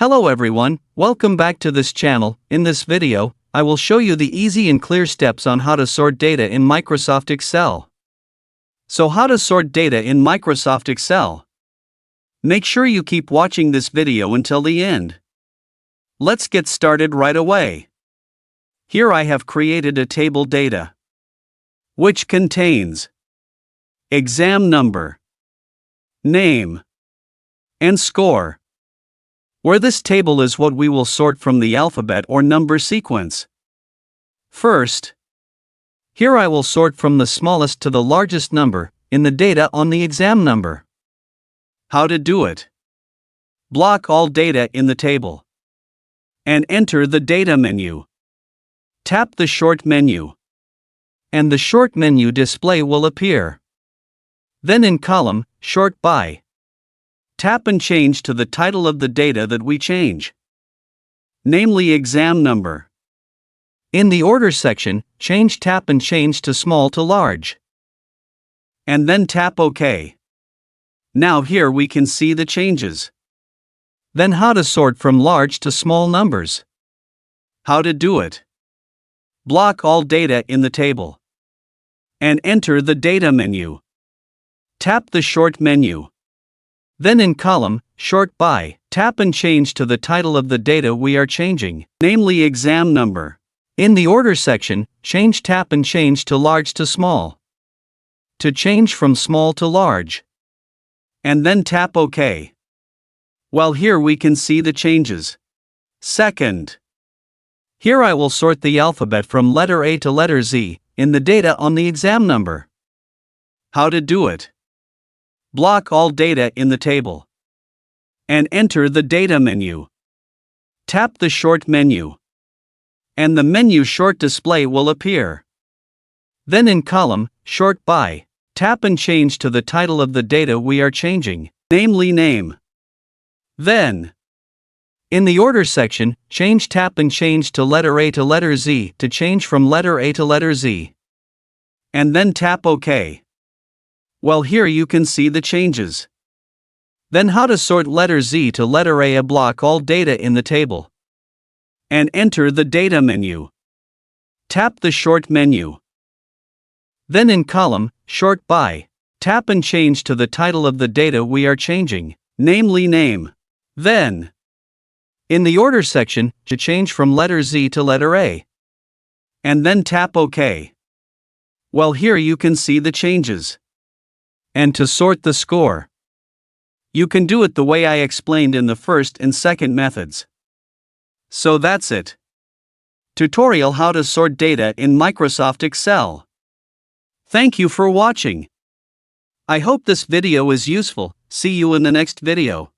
Hello everyone, welcome back to this channel. In this video, I will show you the easy and clear steps on how to sort data in Microsoft Excel. So how to sort data in Microsoft Excel? Make sure you keep watching this video until the end. Let's get started right away. Here I have created a table data, which contains exam number, name, and score, where this table is what we will sort from the alphabet or number sequence. First, here I will sort from the smallest to the largest number in the data on the exam number. How to do it? Block all data in the table and enter the data menu. Tap the short menu, and the short menu display will appear. Then in column, Sort By, tap and change to the title of the data that we change, namely exam number. In the Order section, tap and change to small to large. And then tap OK. Now here we can see the changes. Then how to sort from large to small numbers. How to do it? Block all data in the table and enter the data menu. Tap the short menu. Then in column, Sort By, tap and change to the title of the data we are changing, namely exam number. In the Order section, tap and change to large to small. To change from small to large. And then tap OK. Well, here we can see the changes. Second, here I will sort the alphabet from letter A to letter Z in the data on the exam number. How to do it? Block all data in the table and enter the data menu. Tap the short menu, and the menu short display will appear. Then in column, Sort By, tap and change to the title of the data we are changing, namely name. Then, in the Order section, tap and change to letter A to letter Z to change from letter A to letter Z. And then tap OK. Well, here you can see the changes. Then how to sort letter Z to letter A? Block all data in the table and enter the data menu. Tap the short menu. Then in column, Sort By, tap and change to the title of the data we are changing, namely name. Then, in the Order section, change from letter Z to letter A. And then tap OK. Well, here you can see the changes. And to sort the score, you can do it the way I explained in the first and second methods. So that's it. Tutorial how to sort data in Microsoft Excel. Thank you for watching. I hope this video is useful. See you in the next video.